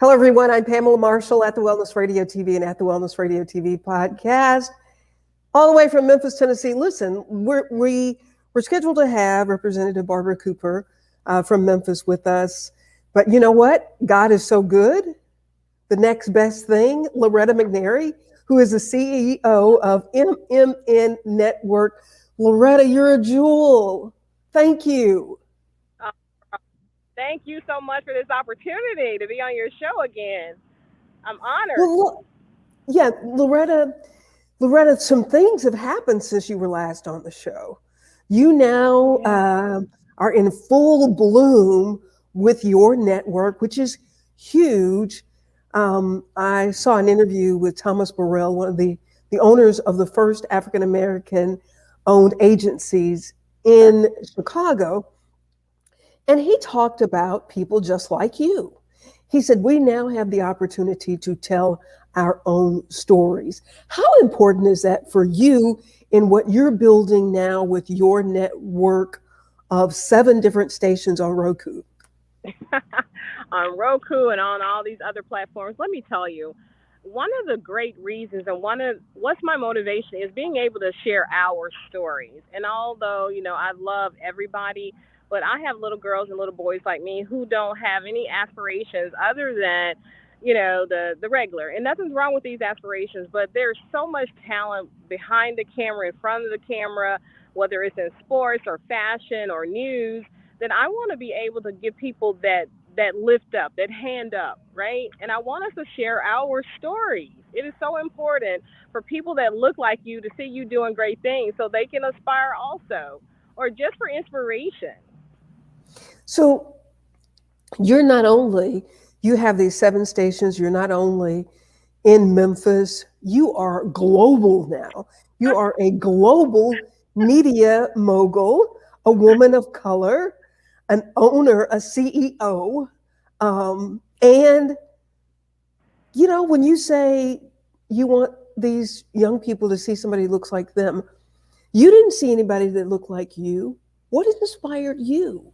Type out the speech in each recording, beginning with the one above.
Hello, everyone. I'm Pamela Marshall at the Wellness Radio TV and at the Wellness Radio TV podcast, all the way from Memphis, Tennessee. Listen, we're scheduled to have Representative Barbara Cooper from Memphis with us, but you know what? God is so good. The next best thing, Loretta McNary, who is the CEO of MMN Network. Loretta, you're a jewel. Thank you. Thank you so much for this opportunity to be on your show again. I'm honored. Well, yeah, Loretta, some things have happened since you were last on the show. You now are in full bloom with your network, which is huge. I saw an interview with Thomas Burrell, one of the owners of the first African American owned agencies in Chicago. And he talked about people just like you. He said, we now have the opportunity to tell our own stories. How important is that for you in what you're building now with your network of 7 different stations on Roku? On Roku and on all these other platforms, let me tell you, one of the great reasons and what's my motivation is being able to share our stories. And although, I love everybody, but I have little girls and little boys like me who don't have any aspirations other than, the regular. And nothing's wrong with these aspirations, but there's so much talent behind the camera, in front of the camera, whether it's in sports or fashion or news, that I want to be able to give people that lift up, that hand up, right? And I want us to share our stories. It is so important for people that look like you to see you doing great things so they can aspire also, or just for inspiration. So you have these 7 stations, you're not only in Memphis, you are global now. You are a global media mogul, a woman of color, an owner, a CEO. And, when you say you want these young people to see somebody who looks like them, you didn't see anybody that looked like you. What inspired you?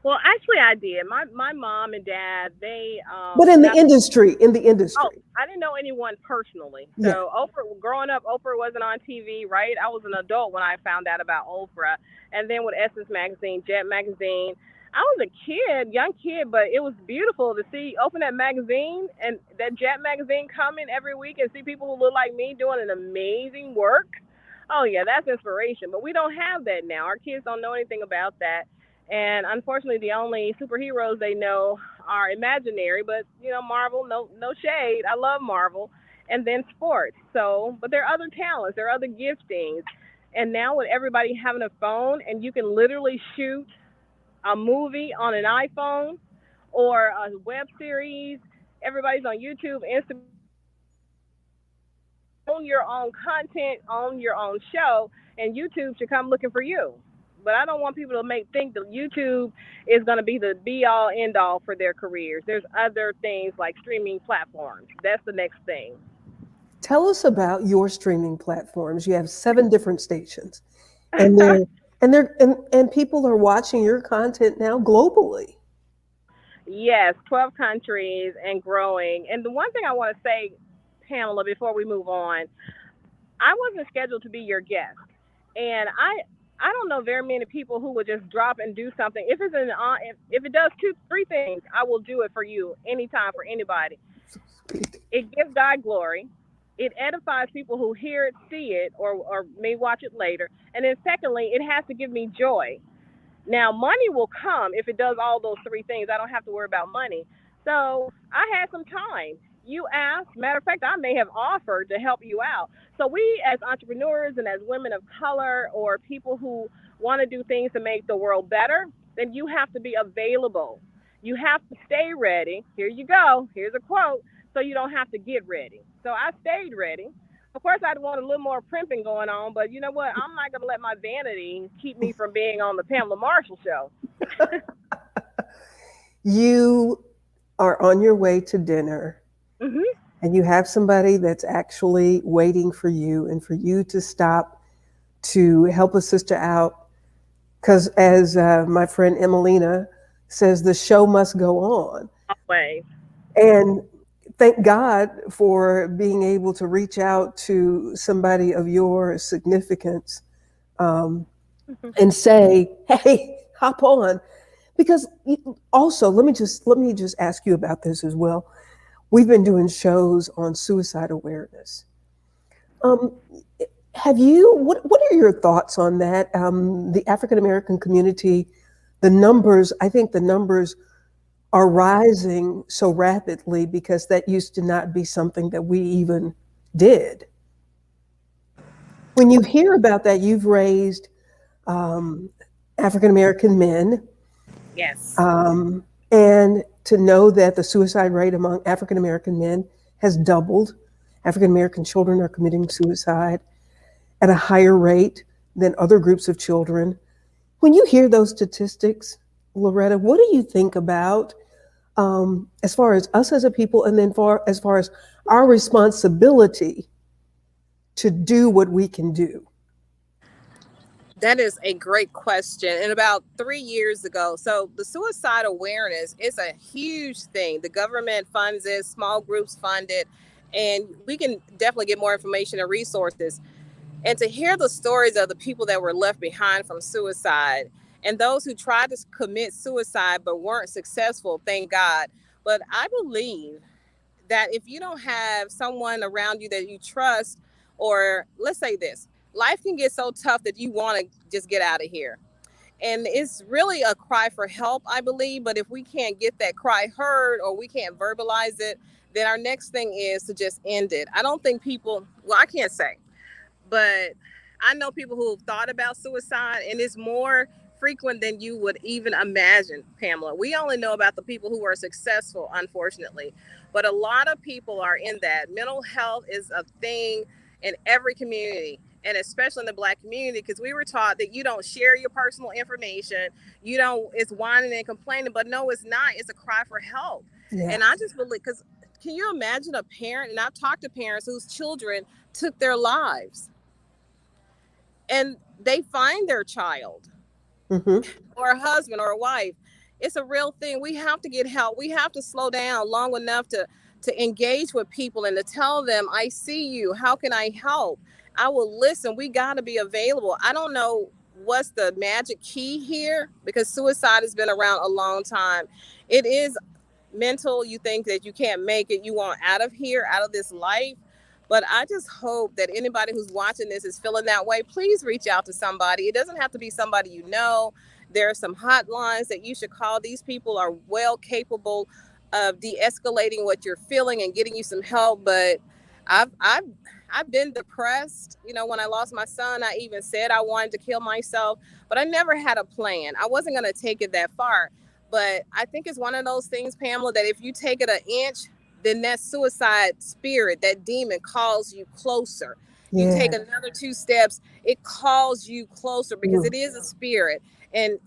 Well, actually, I did. My mom and dad, they. But in the industry. Oh, I didn't know anyone personally. So Yeah. Oprah, growing up, Oprah wasn't on TV, right? I was an adult when I found out about Oprah, and then with Essence magazine, Jet magazine. I was a young kid, but it was beautiful to open that magazine and that Jet magazine coming every week and see people who look like me doing an amazing work. Oh yeah, that's inspiration. But we don't have that now. Our kids don't know anything about that. And unfortunately, the only superheroes they know are imaginary. But Marvel, no shade. I love Marvel, and then sports. So, but there are other talents, there are other giftings, and now with everybody having a phone, and you can literally shoot a movie on an iPhone or a web series. Everybody's on YouTube, Instagram. Own your own content, own your own show, and YouTube should come looking for you. But I don't want people to think that YouTube is going to be the be all end all for their careers. There's other things like streaming platforms. That's the next thing. Tell us about your streaming platforms. You have 7 different stations, and and people are watching your content now globally. Yes, 12 countries and growing. And the one thing I want to say, Pamela, before we move on, I wasn't scheduled to be your guest, and I don't know very many people who would just drop and do something. If if it does 3 things, I will do it for you anytime for anybody. It gives God glory. It edifies people who hear it, see it, or may watch it later. And then secondly, it has to give me joy. Now, money will come if it does all those 3 things. I don't have to worry about money. So I had some time. You asked. Matter of fact, I may have offered to help you out. So we, as entrepreneurs and as women of color or people who want to do things to make the world better, then you have to be available. You have to stay ready. Here you go. Here's a quote. So you don't have to get ready. So I stayed ready. Of course, I'd want a little more primping going on, but you know what? I'm not going to let my vanity keep me from being on the Pamela Marshall Show. You are on your way to dinner, and you have somebody that's actually waiting for you and for you to stop to help a sister out. Because as my friend Emelina says, the show must go on. Always. And thank God for being able to reach out to somebody of your significance, um, and say, "Hey, hop on." Because also, let me just ask you about this as well. We've been doing shows on suicide awareness. Um, have you? What are your thoughts on that? The African American community, the numbers. I think the numbers are rising so rapidly because that used to not be something that we even did. When you hear about that, you've raised um, African American men, Yes. um, and to know that the suicide rate among African American men has doubled. African American children are committing suicide at a higher rate than other groups of children. When you hear those statistics, Loretta, what do you think about, as far as us as a people, and then as far as our responsibility to do what we can do? That is a great question. And about 3 years ago, so the suicide awareness is a huge thing. The government funds it, small groups fund it, and we can definitely get more information and resources. And to hear the stories of the people that were left behind from suicide and those who tried to commit suicide but weren't successful, thank God. But I believe that if you don't have someone around you that you trust, or let's say this, life can get so tough that you want to just get out of here. And it's really a cry for help, I believe. But if we can't get that cry heard or we can't verbalize it, then our next thing is to just end it. I don't think people, well, I can't say, but I know people who have thought about suicide, and it's more frequent than you would even imagine, Pamela. We only know about the people who are successful, unfortunately, but a lot of people are in that. Mental health is a thing in every community, and especially in the Black community, because we were taught that you don't share your personal information. You don't, it's whining and complaining, but no, it's not. It's a cry for help. Yeah. And I just believe, because can you imagine a parent, and I've talked to parents whose children took their lives, and they find their child Mm-hmm. or a husband or a wife. It's a real thing. We have to get help. We have to slow down long enough to engage with people and to tell them, I see you. How can I help? I will listen. We got to be available. I don't know what's the magic key here, because suicide has been around a long time. It is mental. You think that you can't make it, you want out of here, out of this life. But I just hope that anybody who's watching this is feeling that way. Please reach out to somebody. It doesn't have to be somebody you know. There are some hotlines that you should call. These people are well capable of de-escalating what you're feeling and getting you some help. But I've I've I've been depressed. You know, when I lost my son, I even said I wanted to kill myself, but I never had a plan. I wasn't going to take it that far. But I think it's one of those things, Pamela, that if you take it an inch, then that suicide spirit, that demon, calls you closer. You take Yeah. another two steps, it calls you closer, because Mm. it is a spirit. And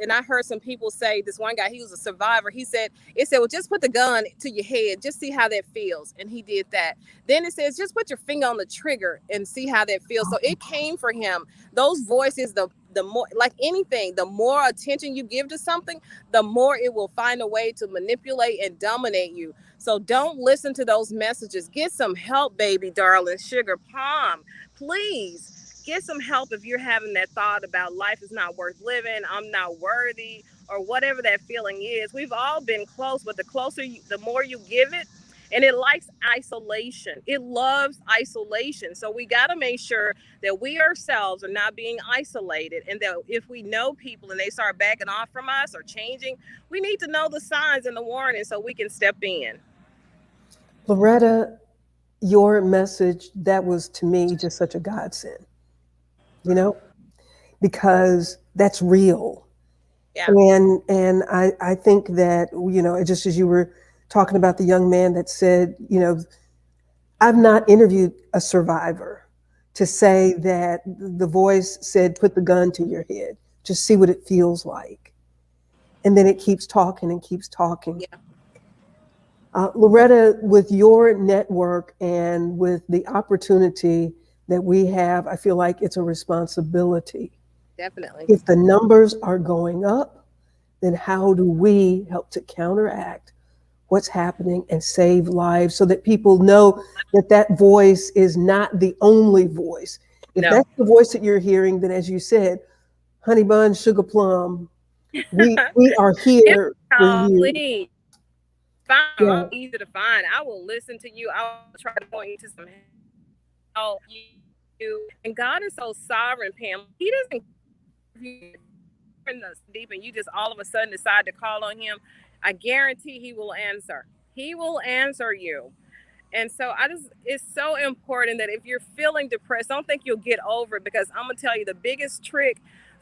I heard some people say, this one guy, he was a survivor. It said, well, just put the gun to your head, just see how that feels. And he did that. Then it says, just put your finger on the trigger and see how that feels. So it came for him. Those voices, the more, like anything, the more attention you give to something, the more it will find a way to manipulate and dominate you. So don't listen to those messages. Get some help, baby, darling, sugar palm. Please get some help if you're having that thought about life is not worth living, I'm not worthy, or whatever that feeling is. We've all been close, but the more you give it, and it likes isolation. It loves isolation. So we got to make sure that we ourselves are not being isolated, and that if we know people and they start backing off from us or changing, we need to know the signs and the warnings so we can step in. Loretta, your message, that was to me just such a godsend, you know, because that's real. Yeah, And I think that, just as you were talking about the young man that said, I've not interviewed a survivor to say that the voice said, put the gun to your head, just see what it feels like. And then it keeps talking and keeps talking. yeah, Loretta, with your network and with the opportunity that we have, I feel like it's a responsibility. definitely. If the numbers are going up, then how do we help to counteract what's happening and save lives so that people know that that voice is not the only voice. If No. that's the voice that you're hearing, then as you said, honey bun, sugar plum, we are Give here me a for call, you. please. Find Yeah. I'm easy to find. I will listen to you. I will try to point you to some help. You and God is so sovereign, Pam. He doesn't give you in the deep and you just all of a sudden decide to call on him. I guarantee he will answer. He will answer you. And so it's so important that if you're feeling depressed, don't think you'll get over it, because I'm going to tell you the biggest trick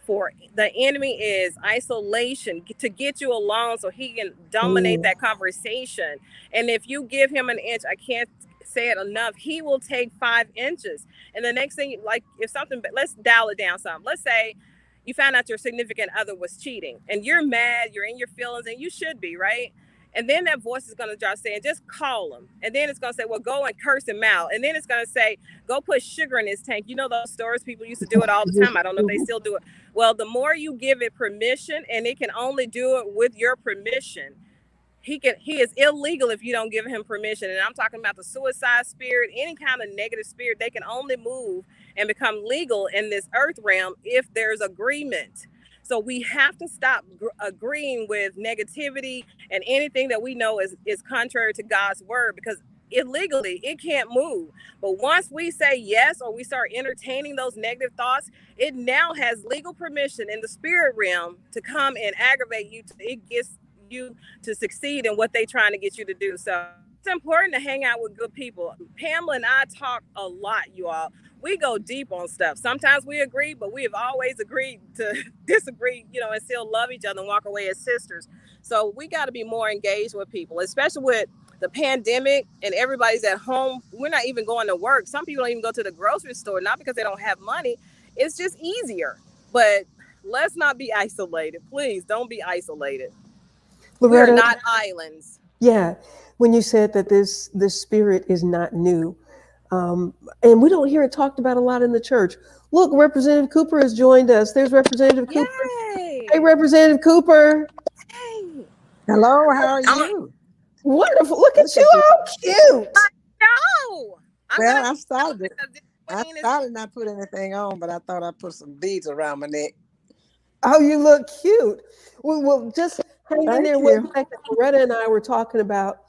for the enemy is isolation, to get you alone so he can dominate that conversation. And if you give him an inch, I can't say it enough, he will take 5 inches. And the next thing, like if something, let's dial it down some. Let's say you found out your significant other was cheating and you're mad, you're in your feelings, and you should be, right? And then that voice is going to start saying, just call him. And then it's going to say, well, go and curse him out. And then it's going to say, go put sugar in his tank. You know those stores, people used to do it all the time. I don't know if they still do it. Well, the more you give it permission, and it can only do it with your permission, he is illegal if you don't give him permission. And I'm talking about the suicide spirit, any kind of negative spirit. They can only move and become legal in this earth realm if there's agreement. So we have to stop agreeing with negativity and anything that we know is contrary to God's word, because illegally it can't move. But once we say yes, or we start entertaining those negative thoughts, it now has legal permission in the spirit realm to come and aggravate you. It gets you to succeed in what they're trying to get you to do. So it's important to hang out with good people. Pamela and I talk a lot, you all. We go deep on stuff. Sometimes we agree, but we have always agreed to disagree, and still love each other and walk away as sisters. So we got to be more engaged with people, especially with the pandemic and everybody's at home. We're not even going to work. Some people don't even go to the grocery store, not because they don't have money. It's just easier. But let's not be isolated. Please don't be isolated. Loretta, we are not islands. Yeah, when you said that this spirit is not new, and we don't hear it talked about a lot in the church. Look, Representative Cooper has joined us. There's Representative Cooper. Yay! Hey, Representative Cooper. Hey. Hello, how are you? Wonderful. Look at you, how cute. No. Well, I started not put anything on, but I thought I'd put some beads around my neck. Oh, you look cute. Well, just hang in there one second. Loretta and I were talking about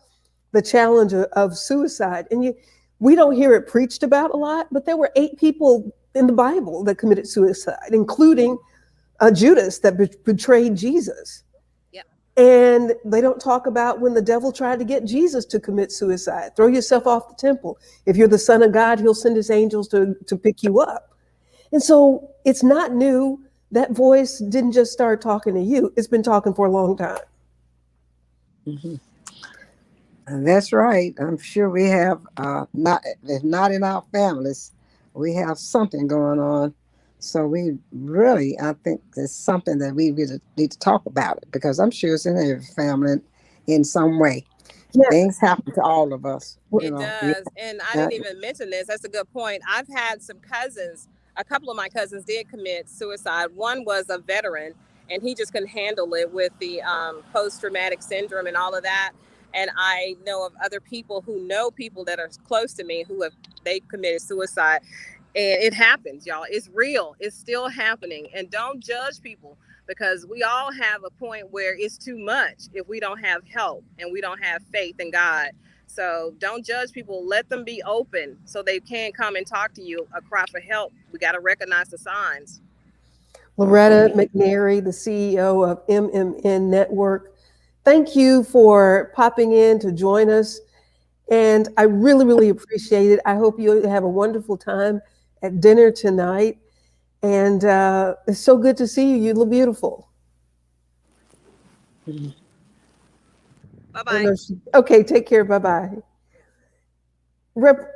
the challenge of suicide. And we don't hear it preached about a lot, but there were 8 people in the Bible that committed suicide, including Judas that betrayed Jesus. Yeah. And they don't talk about when the devil tried to get Jesus to commit suicide. Throw yourself off the temple. If you're the Son of God, he'll send his angels to pick you up. And so it's not new. That voice didn't just start talking to you. It's been talking for a long time. Mm-hmm. That's right. I'm sure we have, if not in our families, we have something going on. So we really, I think it's something that we really need to talk about it, because I'm sure it's in every family in some way. Yeah. Things happen to all of us. It does. And I didn't even mention this. That's a good point. I've had some cousins. A couple of my cousins did commit suicide. One was a veteran, and he just couldn't handle it with the post-traumatic syndrome and all of that. And I know of other people who know people that are close to me they committed suicide. And it happens, y'all. It's real. It's still happening. And don't judge people, because we all have a point where it's too much if we don't have help and we don't have faith in God. So don't judge people. Let them be open so they can come and talk to you, a cry for help. We got to recognize the signs. Loretta McNary, the CEO of MMN Network, thank you for popping in to join us. And I really, really appreciate it. I hope you have a wonderful time at dinner tonight. And it's so good to see you. You look beautiful. Bye-bye. Okay, take care. Bye-bye.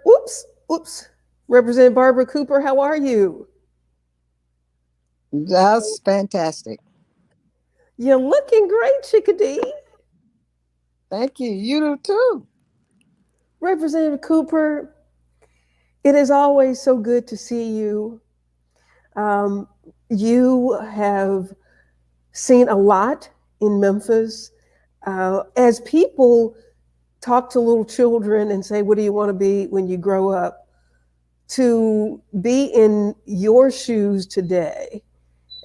Oops. Representative Barbara Cooper, how are you? That's fantastic. You're looking great, chickadee. Thank you. You do too. Representative Cooper, it is always so good to see you. You have seen a lot in Memphis. As people talk to little children and say, what do you want to be when you grow up? To be in your shoes today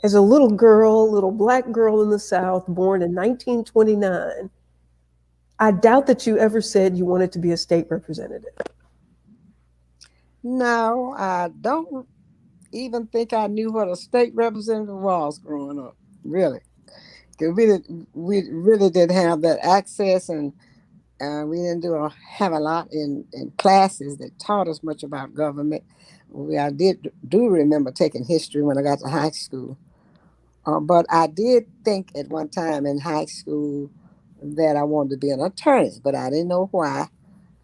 as a little girl, little black girl in the South, born in 1929, I doubt that you ever said you wanted to be a state representative. No, I don't even think I knew what a state representative was growing up. Really, 'cause we really didn't have that access, and we didn't have a lot in classes that taught us much about government. I do remember taking history when I got to high school, but I did think at one time in high school that I wanted to be an attorney, but I didn't know why,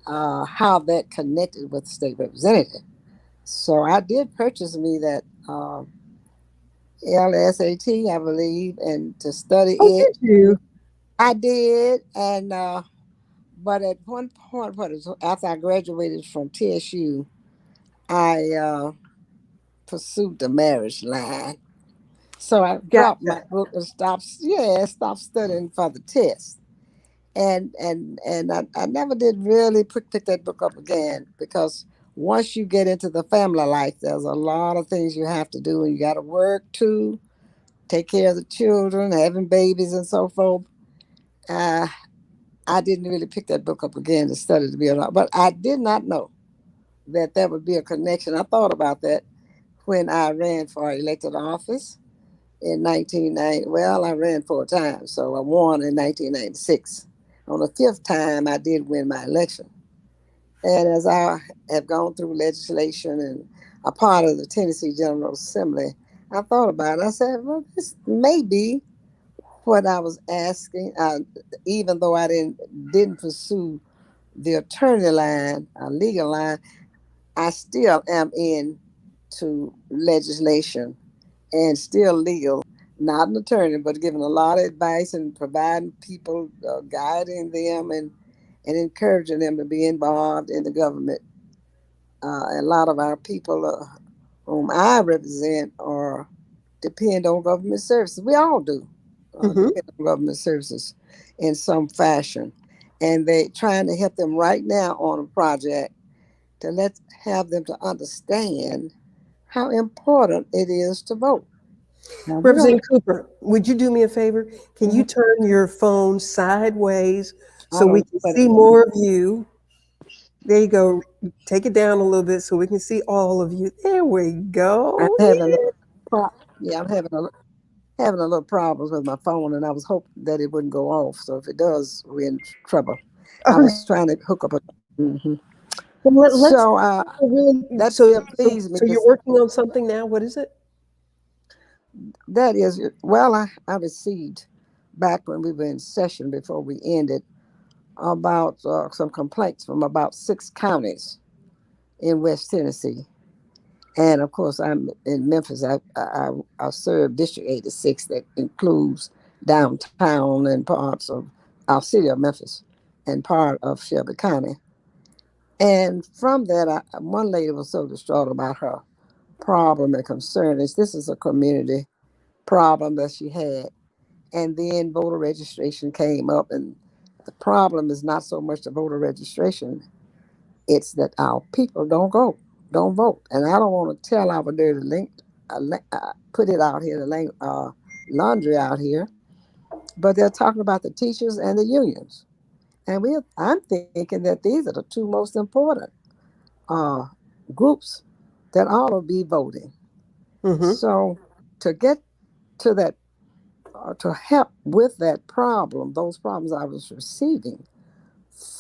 how that connected with state representative. So I did purchase me that LSAT, I believe, and to study Oh, it. did you? I did, and but at one point, after I graduated from TSU, I pursued the marriage line. So I dropped my Gotcha. book and stopped studying for the test. And I never did really pick that book up again, because once you get into the family life, there's a lot of things you have to do, and you got to work too, take care of the children, having babies, and so forth. Uh, I didn't really pick that book up again to study to be a lot, but I did not know that there would be a connection. I thought about that when I ran for elected office in 1990. Well, I ran 4 times, so I won in 1996. On the fifth time, I did win my election. And as I have gone through legislation and a part of the Tennessee General Assembly, I thought about it. I said, well, this may be what I was asking, even though I didn't pursue the attorney line, legal line. I still am into legislation and still legal, not an attorney, but giving a lot of advice and providing people, guiding them, and encouraging them to be involved in the government. A lot of our people whom I represent are depend on government services. We all do Hmm. depend on government services in some fashion, and they trying to help them right now on a project to have them to understand how important it is to vote. Now we don't. Representative Cooper, would you do me a favor? Can you Mhm. turn your phone sideways I so we don't can know what see more of you? There you go. Take it down a little bit so we can see all of you. There we I'm go. having a yeah, I'm having a little problems with my phone, and I was hoping that it wouldn't go off. So if it does, we're in trouble. I Okay. was trying to hook up a. Mhm. Well, let's So really. that So, still leaves me so to. you're working on something now. What is it? That is, well, I received back when we were in session before we ended about some complaints from about 6 counties in West Tennessee. And of course, I'm in Memphis. I serve District 86, that includes downtown and parts of our city of Memphis and part of Shelby County. And from that, one lady was so distraught about her problem and concern. This is a community problem that she had. And then voter registration came up, and the problem is not so much the voter registration, it's that our people don't vote. And I don't want to tell our dirty put it out here, laundry out here, but they're talking about the teachers and the unions. And I'm thinking that these are the two most important uh, groups that ought to be voting. Mm-hmm. So to get to that, to help with that problem, those problems I was receiving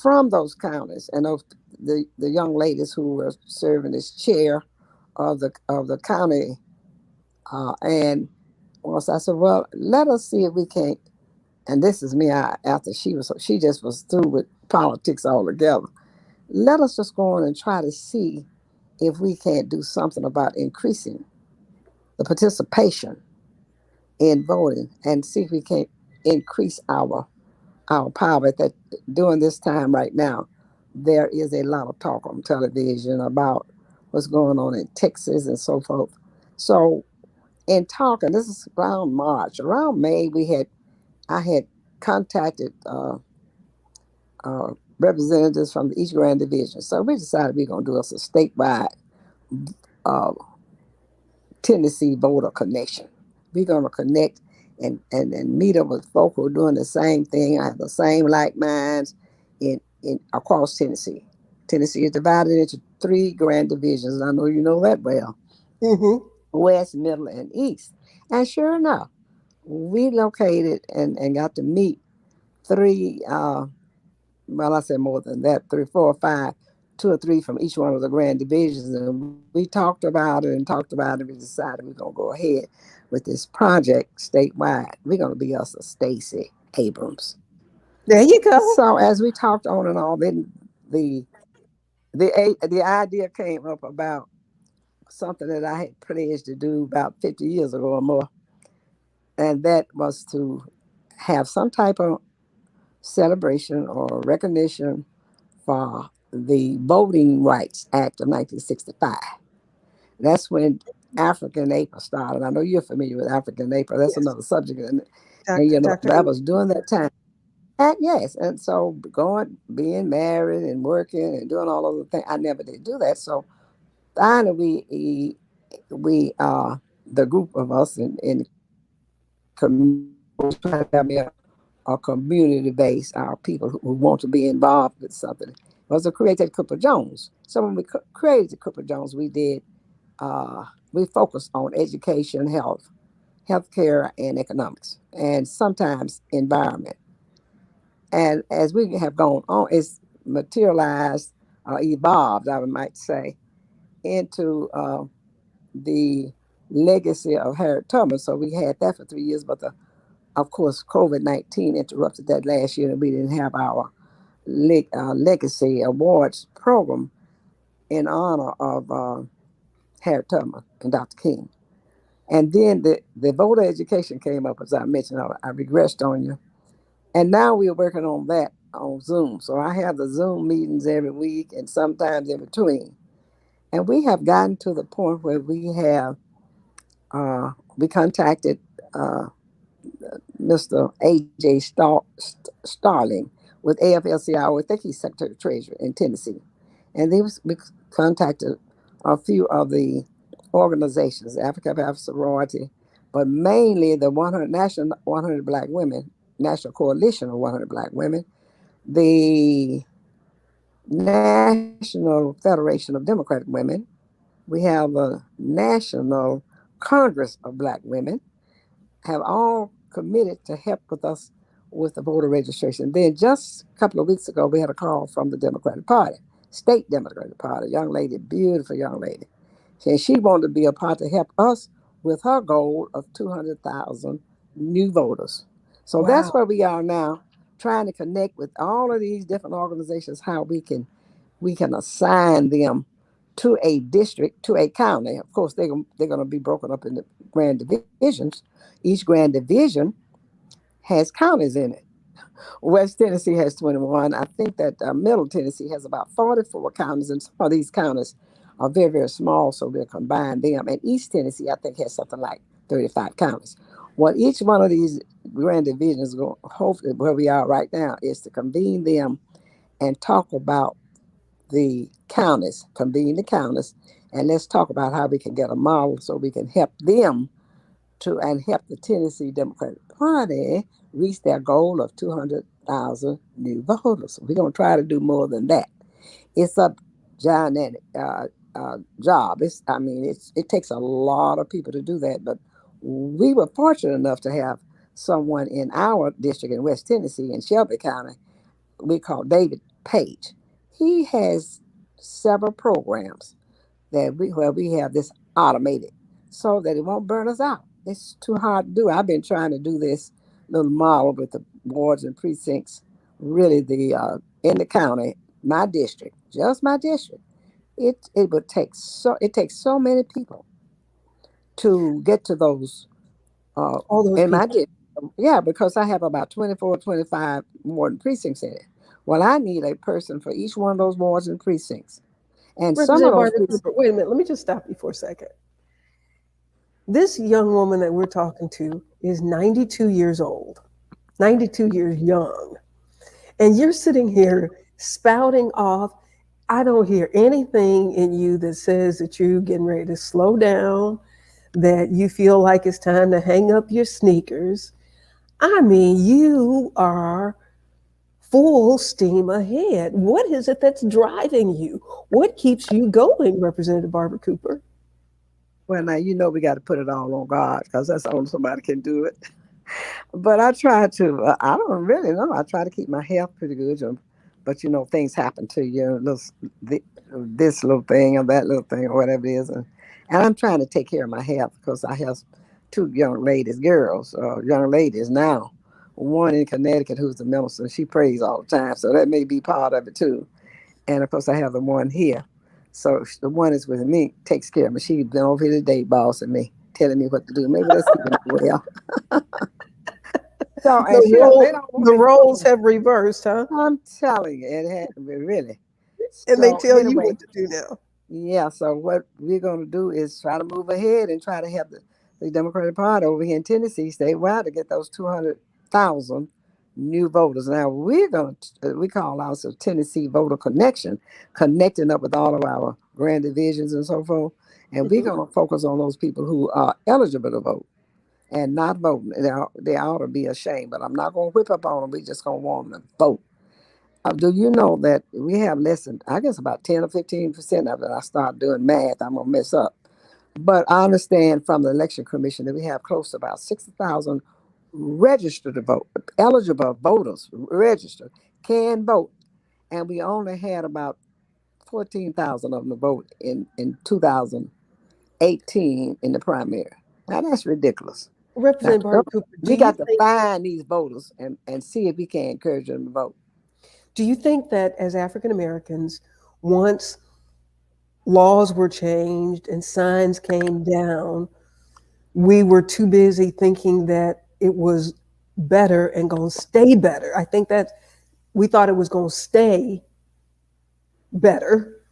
from those counties and the young ladies who were serving as chair of the county, and once I said, well, let us see if we can't. And this is me. After she just was through with politics altogether. Let us just go on and try to see if we can't do something about increasing the participation in voting, and see if we can't increase our power. That during this time right now, there is a lot of talk on television about what's going on in Texas and so forth. So in talking, this is around March, around May, I had contacted representatives from each grand division. So we decided we're going to do us a statewide uh, Tennessee voter connection. We're going to connect and meet up with folk who are doing the same thing, have the same like minds in across Tennessee. Tennessee is divided into three grand divisions, and I know you know that well: Mm-hmm. West, Middle, and East. And sure enough, we located and got to meet three. Well, I said more than that, three, four, or five, two or three from each one of the grand divisions. And we talked about it and talked about it. We decided we're going to go ahead with this project statewide. We're going to be us a Stacey Abrams. There you go. So as we talked on and on, then the the idea came up about something that I had pledged to do about 50 years ago or more, and that was to have some type of celebration or recognition for the Voting Rights Act of 1965. That's when African April started. I know you're familiar with African April. That's Yes. another subject. And Dr. you know, Dr. that Amy. was during that time. And yes, and so going, being married and working and doing all of the things, I never did do that. So finally, we the group of us in community trying to have a community base, our people who want to be involved with something, was to create that Cooper Jones. So when we created the Cooper Jones, we focused on education, healthcare, and economics, and sometimes environment. And as we have gone on, it's materialized, evolved, I might say, into the legacy of Harriet Tubman. So we had that for 3 years, but of course, COVID-19 interrupted that last year, and we didn't have our legacy awards program in honor of Harriet Tubman and Dr. King. And then the voter education came up, as I mentioned. I regressed on you. And now we are working on that on Zoom. So I have the Zoom meetings every week and sometimes in between. And we have gotten to the point where we contacted uh, Mr. A.J. Starling with AFL-CIO. I think he's Secretary of Treasury in Tennessee. And we contacted a few of the organizations, Africa Alpha Sorority, but mainly the 100 National 100 Black Women, National Coalition of 100 Black Women, the National Federation of Democratic Women. We have the National Congress of Black Women, have all committed to help with us with the voter registration. Then just a couple of weeks ago, we had a call from the Democratic Party, state Democratic Party, young lady, beautiful young lady. And she wanted to be a part to help us with her goal of 200,000 new voters. So that's Wow. where we are now, trying to connect with all of these different organizations, how we can assign them to a district, to a county. Of course, they're going to be broken up into grand divisions. Each grand division has counties in it. West Tennessee has 21. I think that Middle Tennessee has about 44 counties, and some of these counties are very, very small, so we'll combine them. And East Tennessee, I think, has something like 35 counties. What each one of these grand divisions, hopefully, where we are right now, is to convene them and talk about the counties, convene the counties, and let's talk about how we can get a model so we can help them to and help the Tennessee Democratic Party reach their goal of 200,000 new voters. We're going to try to do more than that. It's a gigantic job. It takes a lot of people to do that, but we were fortunate enough to have someone in our district in West Tennessee in Shelby County we call David Page. He has several programs where we have this automated so that it won't burn us out. It's too hard to do. I've been trying to do this little model with the wards and precincts, really the in the county, my district, just my district. It takes so many people to get to those All those in my people. district. Yeah, because I have about 24, 25 ward and precincts in it. Well, I need a person for each one of those wards and precincts. And some of Representative those Barnett precincts, Cooper, wait a minute. Let me just stop you for a second. This young woman that we're talking to is 92 years old, 92 years young. And you're sitting here spouting off. I don't hear anything in you that says that you're getting ready to slow down, that you feel like it's time to hang up your sneakers. I mean, you are full steam ahead. What is it that's driving you? What keeps you going, Representative Barbara Cooper? Well, now we got to put it all on God because that's the only somebody can do it. But I try to. I don't really know. I try to keep my health pretty good, but things happen to you. This little thing or that little thing or whatever it is, and I'm trying to take care of my health because I have two young ladies now. One in Connecticut who's a minister. She prays all the time, so that may be part of it too. And of course, I have the one here. So the one is with me, takes care of me. She's been over here today, bossing me, telling me what to do. Maybe that's even well. So and they don't want The me to roles have reversed, huh? I'm telling you, it had really. And they So tell you anyway, what to do now. yeah. So what we're going to do is try to move ahead and try to have the Democratic Party over here in Tennessee statewide to get those 200,000 new voters. Now we call ourselves Tennessee Voter Connection, connecting up with all of our grand divisions and so forth, and we're Mhm. going to focus on those people who are eligible to vote and not voting. They ought to be ashamed, but I'm not going to whip up on them. We just going to want them to vote. Do you know that we have less than, I guess, about 10 or 15% of it? I start doing math, I'm going to mess up. But I understand from the Election Commission that we have close to about 60,000 registered to vote, eligible voters registered, can vote. And we only had about 14,000 of them to vote in 2018 in the primary. Now, that's ridiculous. Now, Representative Barbara Cooper, we got to find these voters and see if we can encourage them to vote. do you think that as African Americans, once laws were changed and signs came down, we were too busy thinking that it was better and going to stay better? I think that we thought it was going to stay better,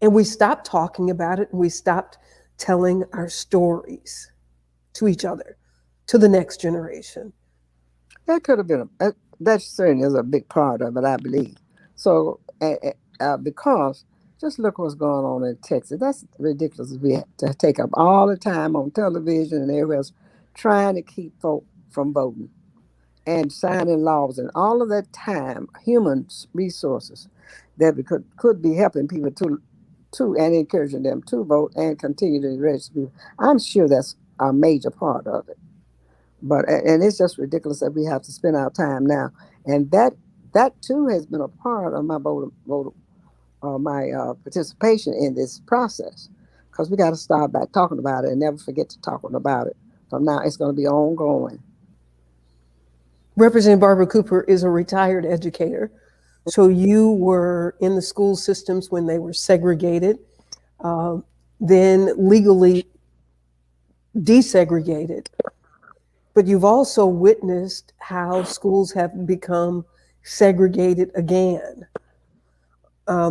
and we stopped talking about it, and we stopped telling our stories to each other, to the next generation. That could have been that certainly is a big part of it, I believe. So, because just look what's going on in Texas. That's ridiculous. We have to take up all the time on television and everywhere else trying to keep folk from voting and signing laws and all of that time, human resources that we could be helping people to and encouraging them to vote and continue to register people. I'm sure that's a major part of it. But and it's just ridiculous that we have to spend our time now, and that too has been a part of my participation in this process, because we got to start back talking about it and never forget to talking about it. From now, it's going to be ongoing. Representative Barbara Cooper is a retired educator. So you were in the school systems when they were segregated, uh, then legally desegregated. But you've also witnessed how schools have become segregated again,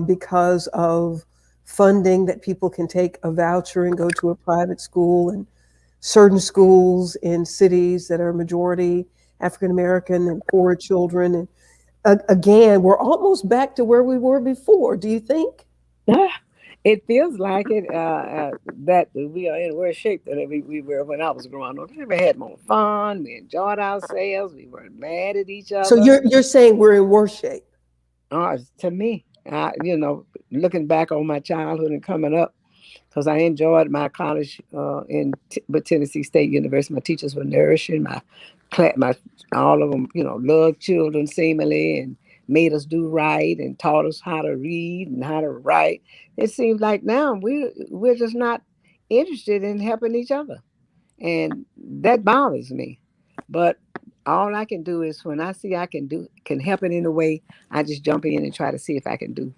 because of funding that people can take a voucher and go to a private school, and certain schools in cities that are majority African American and poor children. And again, we're almost back to where we were before. Do you think? It feels like it that we are in worse shape than we were when I was growing up. We had more fun. We enjoyed ourselves. We weren't mad at each So other. you're saying we're in worse shape? To me, looking back on my childhood and coming up, because I enjoyed my college with Tennessee State University. My teachers were nourishing. My all of them, loved children seemingly and made us do right and taught us how to read and how to write. It seems like now we're just not interested in helping each other, and that bothers me. But all I can do is when I see I can help it in a way, I just jump in and try to see if I can do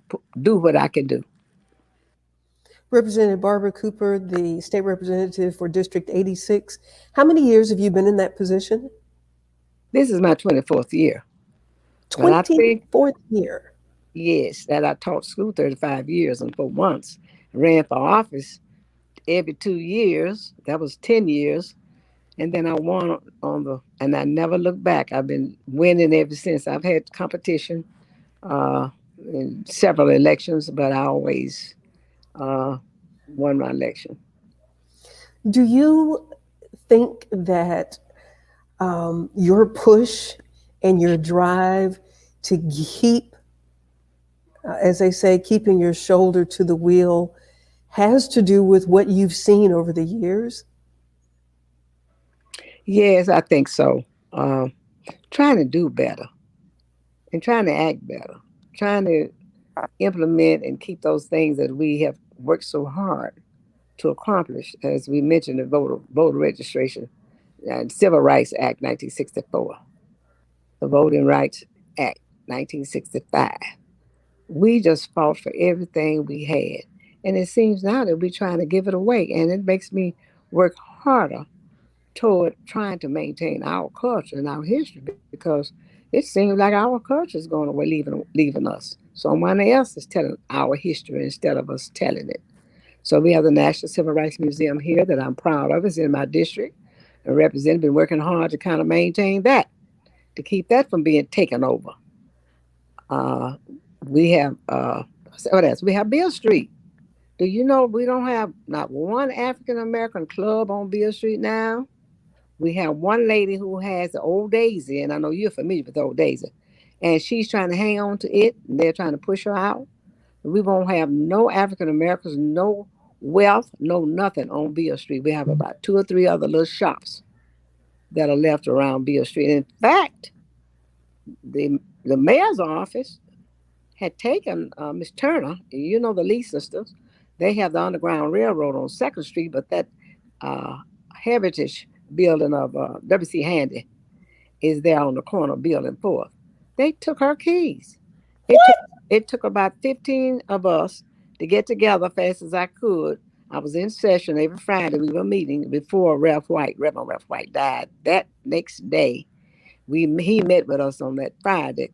what I can do. Representative Barbara Cooper, the state representative for District 86. How many years have you been in that position? This is my 24th year. But I think, 24th year. yes, that I taught school 35 years and 4 months. Ran for office every 2 years. That was 10 years. And then I won and I never looked back. I've been winning ever since. I've had competition uh, in several elections, but I always uh, won my election. Do you think that your push and your drive to keep, as they say, keeping your shoulder to the wheel has to do with what you've seen over the years? Yes, I think so. Trying to do better and trying to act better, trying to implement and keep those things that we have worked so hard to accomplish, as we mentioned, the voter registration and Civil Rights Act 1964, the Voting Rights Act 1965. We just fought for everything we had. And it seems now that we're trying to give it away. And it makes me work harder toward trying to maintain our culture and our history because it seems like our culture is going away, leaving us. Someone else is telling our history instead of us telling it. So we have the National Civil Rights Museum here that I'm proud of. It's in my district. A representative been working hard to kind of maintain that, to keep that from being taken over. Uh, we have what else? We have Beale Street. Do you know we don't have not one African American club on Beale Street now? We have one lady who has the Old Daisy, and I know you're familiar with Old Daisy, and she's trying to hang on to it, and they're trying to push her out. We won't have no African Americans, no wealth, no nothing on Beale Street. We have about two or three other little shops that are left around Beale Street. In fact, the mayor's office had taken Miss Turner, you know the Lee sisters. They have the Underground Railroad on Second Street, but that uh, heritage building of W.C. Handy is there on the corner of Beale and Fourth. They took her keys. It took it took about 15 of us to get together fast as I could. I was in session every Friday. We were meeting before Reverend Ralph White died. That next day, he met with us on that Friday.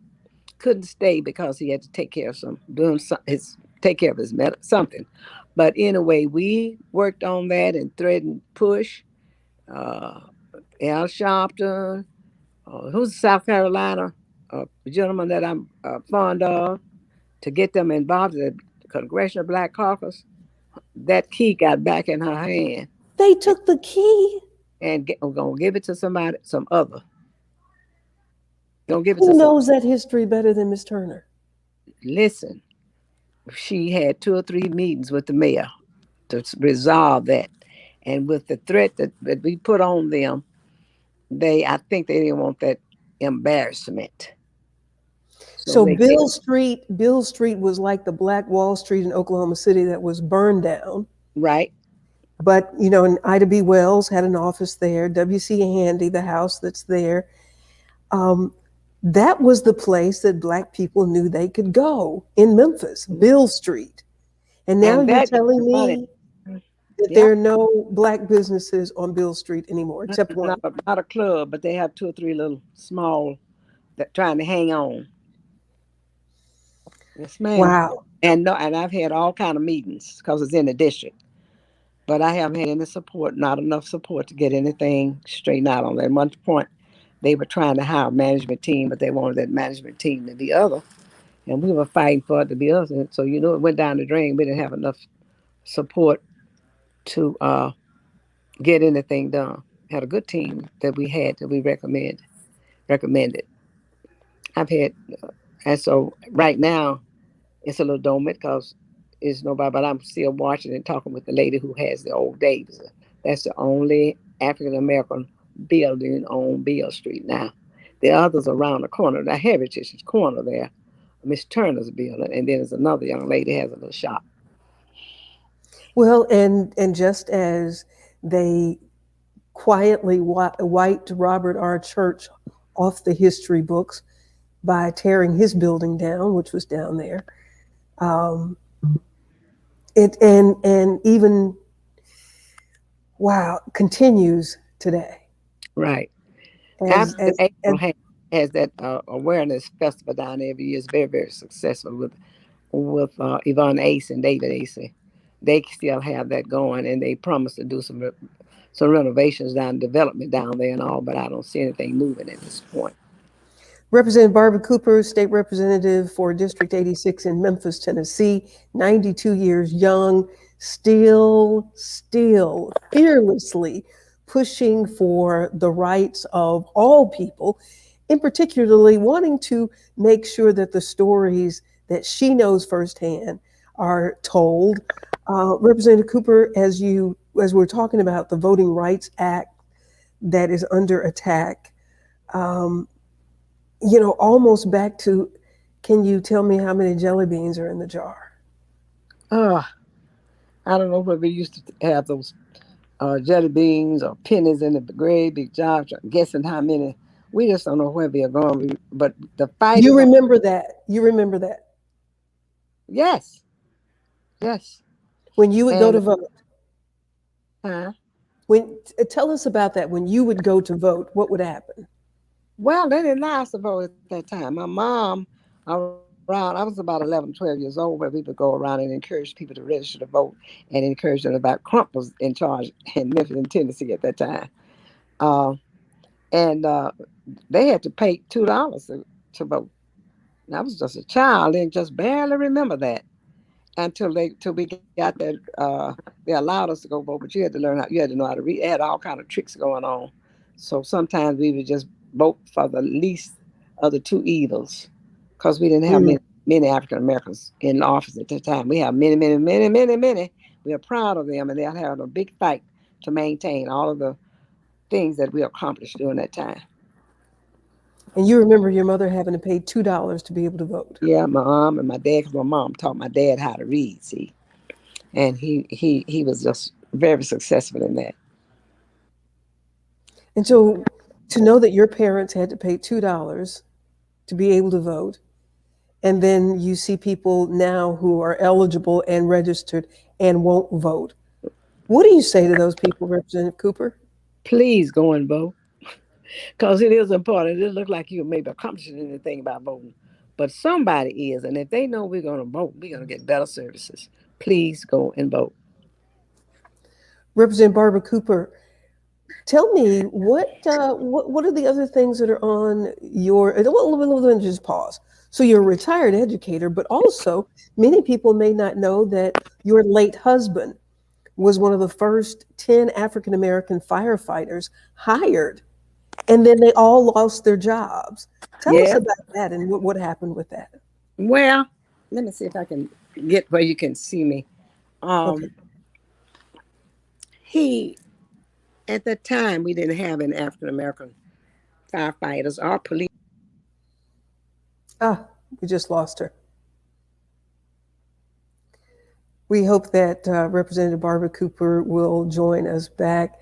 Couldn't stay because he had to take care of take care of his something. But anyway, we worked on that and threatened push. Uh, Al Sharpton, who's South Carolina, gentleman that I'm fond of, to get them involved in the Congressional Black Caucus. That key got back in her hand, They took the key. and we're gonna give it to somebody, some other. Gonna give it to Who some. knows that history better than Miss Turner? Listen, she had two or three meetings with the mayor to resolve that, and with the threat that we put on them, I think they didn't want that embarrassment. So So they did. Bill Street was like the Black Wall Street in Oklahoma City that was burned down. Right. But and Ida B. Wells had an office there. W.C. Handy, the house that's there. Um, that was the place that Black people knew they could go in Memphis, Bill Street. And now And you're that telling money. me that Yeah. there are no Black businesses on Bill Street anymore, except one. Not a club, but they have two or three little small that trying to hang on. Yes, ma'am. Wow. And no, and I've had all kind of meetings because it's in the district, but I haven't had any support, not enough support to get anything straightened out on that. At one point, they were trying to hire a management team, but they wanted that management team to be other, and we were fighting for it to be other. So it went down the drain. We didn't have enough support to get anything done. Had a good team that we had that we recommended. I've had, and so right now it's a little dormant because it's nobody, but I'm still watching and talking with the lady who has the Old Days. That's the only African American building on Beale Street now. The others around the corner, the Heritage corner there, Miss Turner's building, and then there's another young lady has a little shop. Well, and just as they quietly wiped Robert R. Church off the history books by tearing his building down, which was down there, um, it and even continues today. Right. As African as, as April has that awareness festival down there every year. It's very, very successful with Yvonne Ace and David Ace. They still have that going, and they promise to do some renovations down, development down there and all, but I don't see anything moving at this point. Representative Barbara Cooper, State Representative for District 86 in Memphis, Tennessee, 92 years young, still fearlessly pushing for the rights of all people, in particularly wanting to make sure that the stories that she knows firsthand are told. Representative Cooper, as we're talking about the Voting Rights Act that is under attack, almost back to, can you tell me how many jelly beans are in the jar? I don't know, but we used to have those jelly beans or pennies in the great big jars, guessing how many. We just don't know where we are going. But the fight You remember that. You remember that. Yes. When you would go to vote. Tell us about that. When you would go to vote, what would happen? Well, they didn't allow us to vote at that time. My mom, I was about 11, 12 years old, where we would go around and encourage people to register to vote and encourage them about Crump was in charge in Memphis and Tennessee at that time. And they had to pay $2 to vote. And I was just a child and just barely remember that until we got that. They allowed us to go vote, but you had to know how to read. They had all kind of tricks going on. So sometimes we would just vote for the least of the two evils, because we didn't have many African Americans in office at that time. We have many. We are proud of them, and they're having a big fight to maintain all of the things that we accomplished during that time. And you remember your mother having to pay $2 to be able to vote? Yeah, my mom and my dad, because my mom taught my dad how to read, see. And he was just very successful in that. And so to know that your parents had to pay $2 to be able to vote, and then you see people now who are eligible and registered and won't vote. What do you say to those people, Representative Cooper? Please go and vote, because it is important. It doesn't look like you may be accomplishing anything about voting, but somebody is. And if they know we're going to vote, we're going to get better services. Please go and vote. Representative Barbara Cooper, tell me what are the other things that are on your, let me just pause. So you're a retired educator, but also many people may not know that your late husband was one of the first 10 African-American firefighters hired, and then they all lost their jobs. Tell us about that and what happened with that. Well, let me see if I can get where you can see me. Okay. At that time, we didn't have any African-American firefighters or police. We just lost her. We hope that Representative Barbara Cooper will join us back.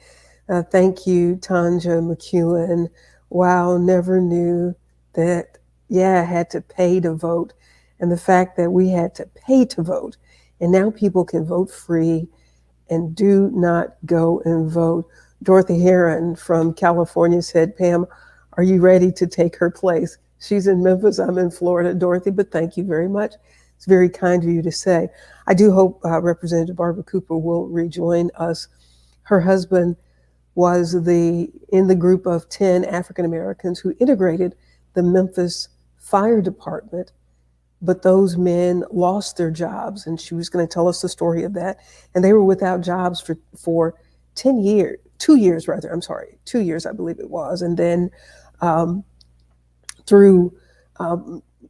Thank you, Tanja McEwen. Wow, never knew that, I had to pay to vote. And the fact that we had to pay to vote, and now people can vote free and do not go and vote. Dorothy Heron from California said, Pam, are you ready to take her place? She's in Memphis, I'm in Florida, Dorothy, but thank you very much. It's very kind of you to say. I do hope Representative Barbara Cooper will rejoin us. Her husband was in the group of 10 African Americans who integrated the Memphis Fire Department, but those men lost their jobs, and she was going to tell us the story of that. And they were without jobs for 2 years, I believe it was. And then through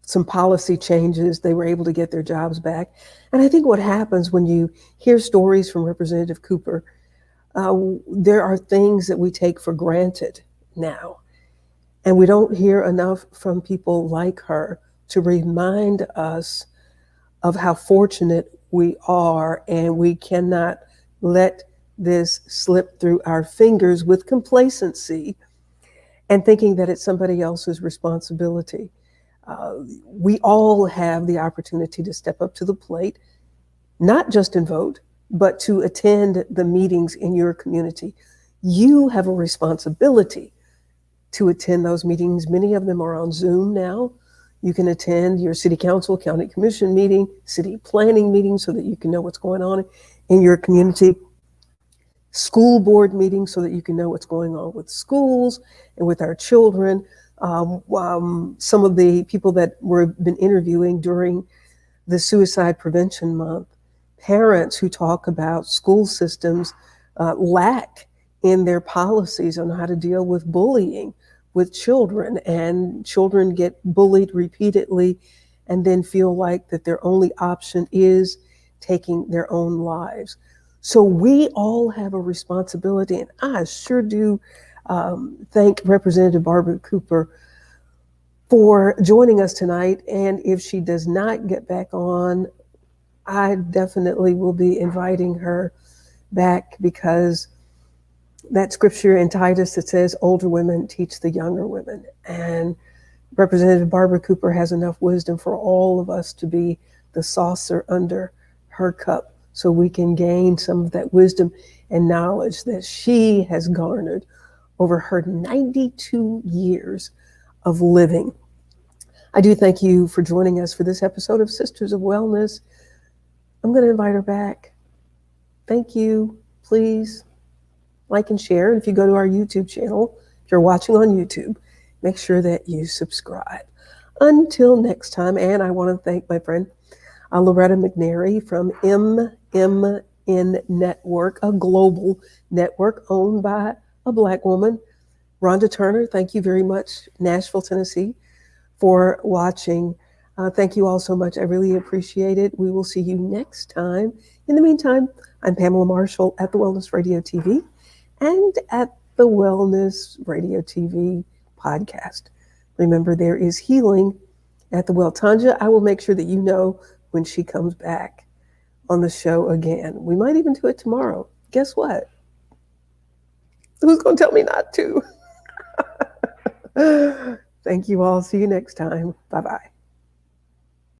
some policy changes, they were able to get their jobs back. And I think what happens when you hear stories from Representative Cooper, there are things that we take for granted now. And we don't hear enough from people like her to remind us of how fortunate we are, and we cannot let this slip through our fingers with complacency and thinking that it's somebody else's responsibility. We all have the opportunity to step up to the plate, not just in vote, but to attend the meetings in your community. You have a responsibility to attend those meetings. Many of them are on Zoom now. You can attend your city council, county commission meeting, city planning meeting, so that you can know what's going on in your community. school board meetings so that you can know what's going on with schools and with our children. Some of the people that we've been interviewing during the Suicide Prevention Month, parents who talk about school systems lack in their policies on how to deal with bullying with children, and children get bullied repeatedly and then feel like that their only option is taking their own lives. So we all have a responsibility, and I sure do thank Representative Barbara Cooper for joining us tonight. And if she does not get back on, I definitely will be inviting her back, because that scripture in Titus that says older women teach the younger women. And Representative Barbara Cooper has enough wisdom for all of us to be the saucer under her cup, so we can gain some of that wisdom and knowledge that she has garnered over her 92 years of living. I do thank you for joining us for this episode of Sisters of Wellness. I'm going to invite her back. Thank you. Please like and share. And if you go to our YouTube channel, if you're watching on YouTube, make sure that you subscribe. Until next time, and I want to thank my friend Loretta McNary from MMN Network, a global network owned by a Black woman. Rhonda Turner, thank you very much, Nashville, Tennessee, for watching. Thank you all so much. I really appreciate it. We will see you next time. In the meantime, I'm Pamela Marshall at the Wellness Radio TV and at the Wellness Radio TV podcast. Remember, there is healing at the well. Tanja, I will make sure that you know when she comes back on the show again. We might even do it tomorrow. Guess what? Who's going to tell me not to? Thank you all. See you next time. Bye-bye.